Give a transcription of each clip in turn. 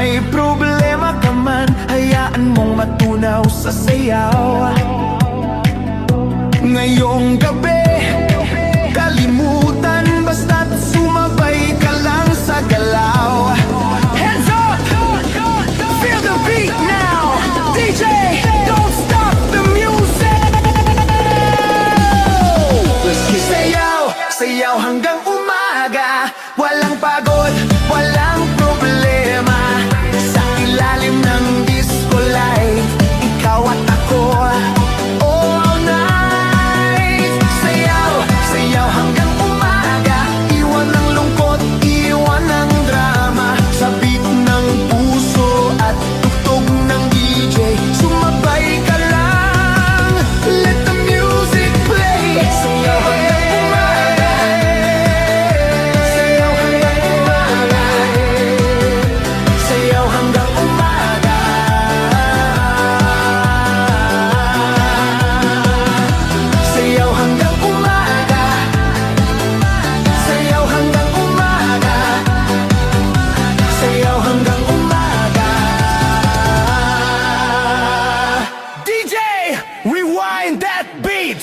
may problema ka man, hayaan mong matunaw sa sayaw. Ngayong gabi, kalimutan basta't sumabay ka lang sa galaw. Hands up! Feel the beat now! DJ, don't stop the music! Sayaw, sayaw hanggang umaga, walang pagod, walang problema. Sa ilalim ng disco light, ikaw at ako, all night. Sayaw, sayaw hanggang umaga, iwan ang lungkot, iwan ang drama. Sa beat ng puso at tugtog ng DJ, sumabay ka lang, let the music play. Sayaw hanggang umaga, sayaw hanggang umaga, sayaw hanggang umaga. Sayaw hanggang umaga, sayaw hanggang umaga, sayaw hanggang umaga. DJ, rewind that beat.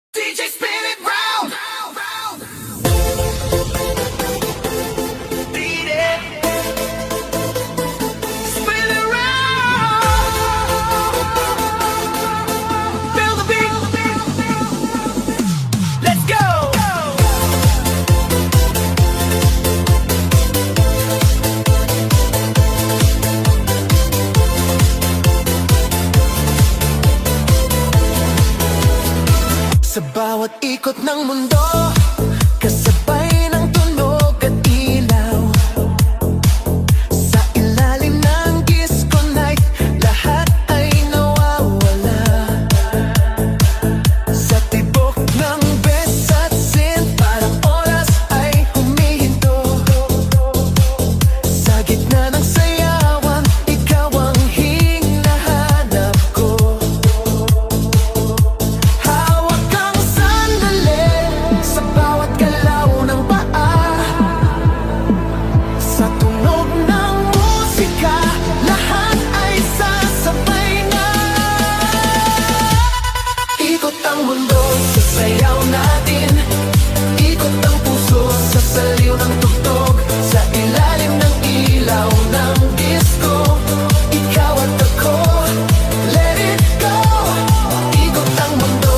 DJ, spin it round. Beat it. Spin it round. Feel the beat. Let's go. Sa bawat ikot ng mundo, kasabay ng tunog at ilaw. Sa ilalim ng disco night, lahat ay nawawala. Sa tibok ng bes at synth, parang oras ay humihinto. Sa gitna ng sayawan, ikaw ang hinahanap ko. Hawak kang sandali sa bawat galaw ng paa. Sa tunog ng musika, lahat ay sasabay na. Ikot ang mundo sa sayaw natin, ikot ang puso sa saliw ng tugtog. Sa ilalim ng ilaw ng disco, ikaw at ako, let it go. Ikot ang mundo,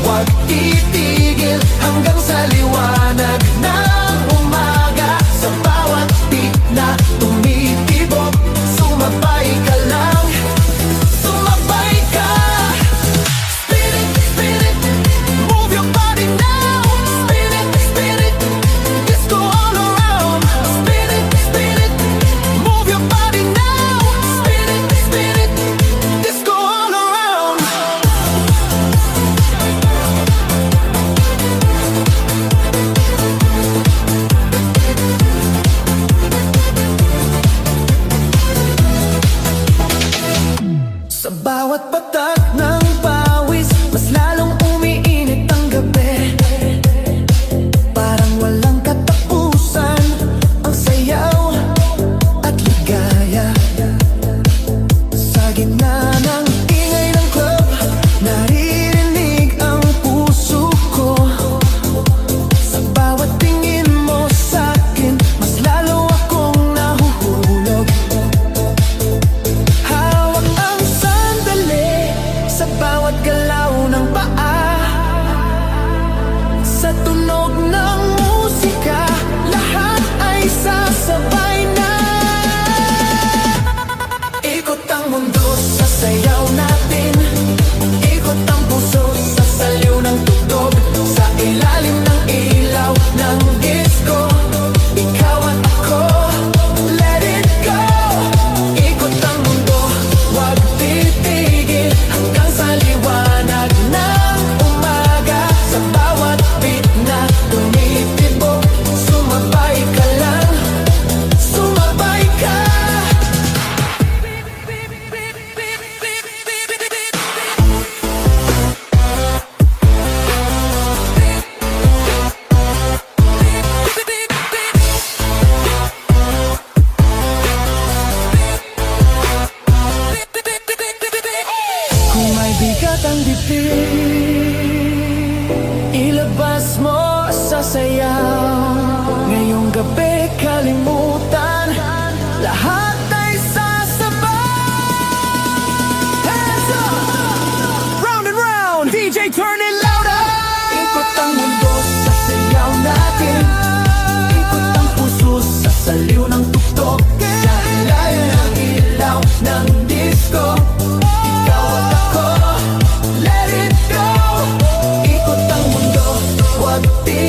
huwag titigil hanggang sa liwanag ng umaga. Sa bawat beat na tumitibok, sumabay ka lang, sumabay ka. Spin it, move your body now. Spin it, disco all around. Spin it, move your body now. Spin it, disco all around.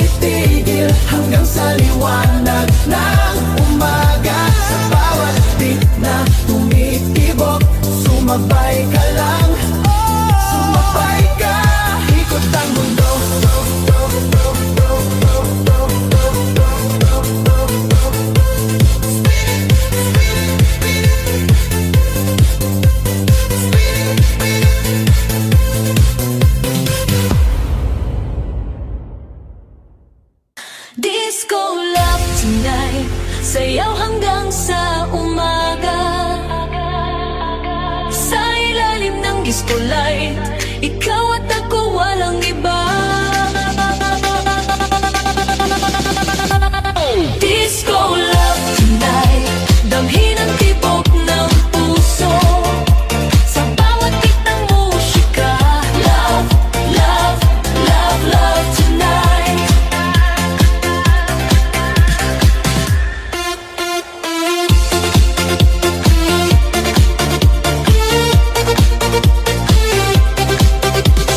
tumitigil hanggang sa liwanag ng umaga. Sa bawat beat na tumitibok, sumabay ka lang, sumabay ka. Ikot ang mundo. Disco love tonight, sayaw hanggang sa umaga. Sa ilalim ng disco light, ikaw at ako walang iba. Disco love tonight, damhin ang tibok ng puso. Sa bawat beat ng musika, love, love, love, love tonight.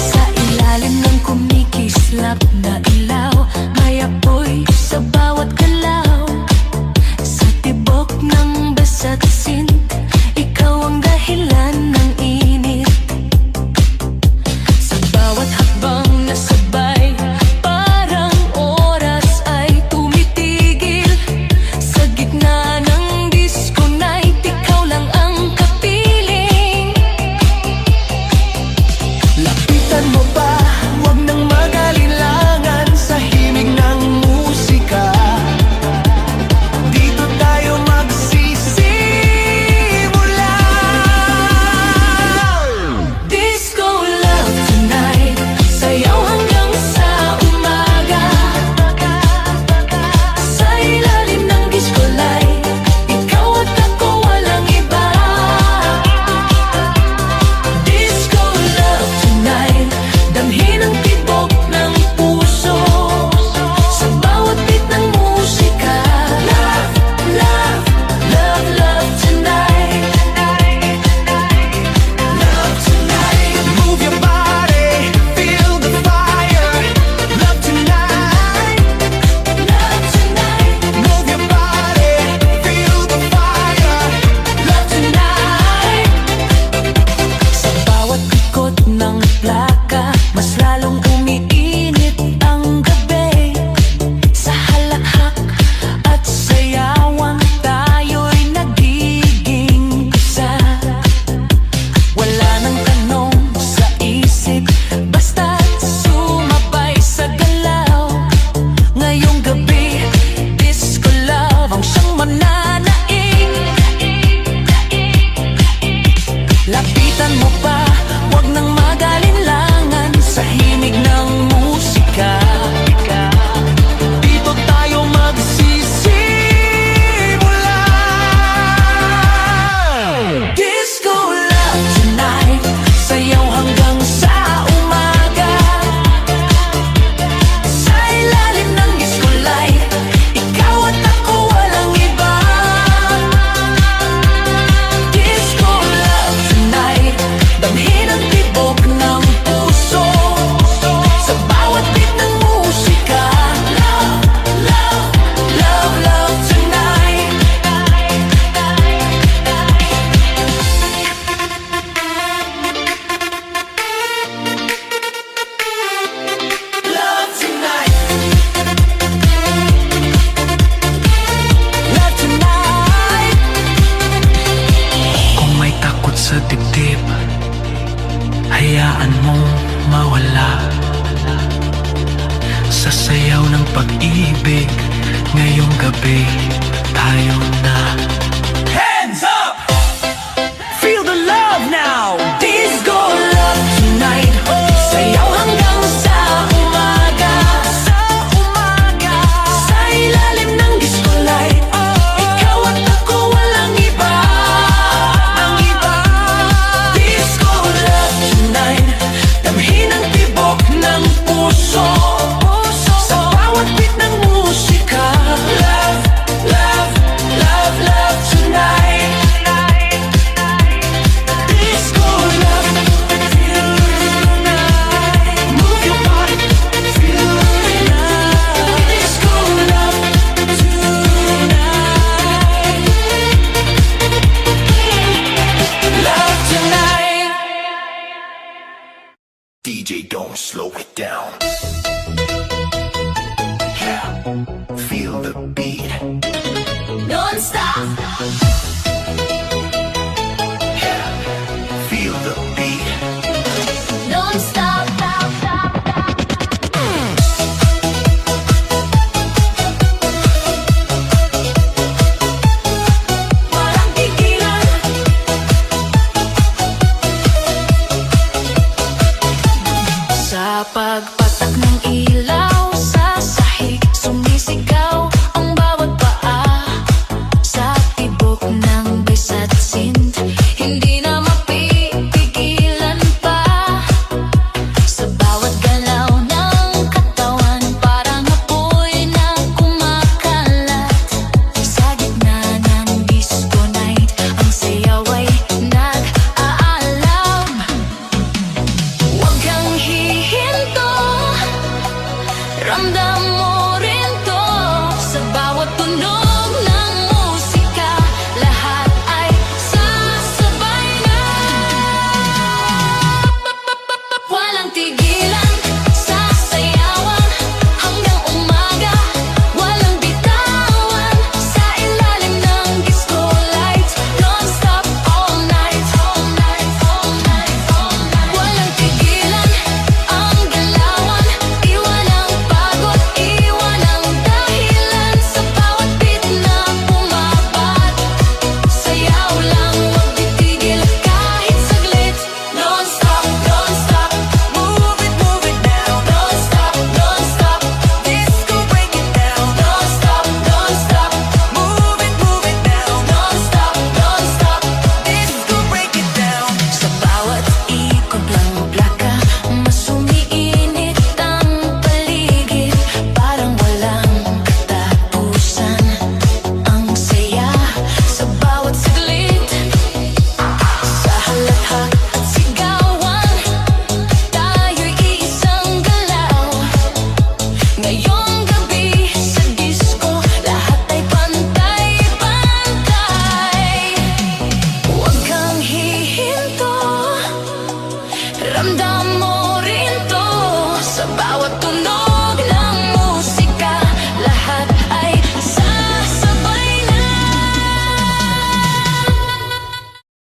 Sa ilalim ng kumikislap na ilaw, may apoy sa bawat galaw. Sa tibok ng basa't sin, ikaw ang dahilan ng init. Sa bawat hakbang na sabay, parang oras ay tumitigil. Sa gitna ng disco night, ikaw lang ang kapiling. Lapitan mo pa, wag nang mag-alinlangan sa himig ng musika. Dito tayo magsisimula. Disco love tonight, sayaw hanggang sa umaga. Sa ilalim ng disco light, ikaw at ako walang iba. Disco love tonight, damhin ang tibok ng puso. Sa bawat beat ng musika, love, love, love, love tonight. Love tonight. Move your body, feel the fire. Love tonight. Love tonight. Move your body, feel the fire. Love tonight. Sa bawat ikot ng plaka, mas lalong umiinit ang gabi. Sa halakhak at sayawan, tayo'y nagiging isa. Wala nang tanong sa isip, basta't sumabay sa galaw. Ngayong gabi, disco love ang siyang mananaig. Lapitan mo pa, wag nang mag-alinlangan sa himig ng musika. Dito tayo magsisimula. Disco love tonight, sayaw hanggang sa umaga. Sa ilalim ng disco light, ikaw at ako walang iba. Disco love tonight, damhin ang tibok ng puso. Sa bawat beat ng musika, love, love, love, love tonight. Love tonight. Love tonight. Kung may takot sa dibdib, hayaan mong mawala. Sa sayaw ng pag-ibig, ngayong gabi tayo na. Hands up! Feel the love now! Disco love tonight, sayaw hanggang sa umaga. Sa umaga, sa ilalim ng disco light, ikaw at ako walang iba. Ang iba. Disco love tonight, damhin ang tibok ng puso. Sa bawat beat ng musika, love, love, love, love slow it down. Yeah.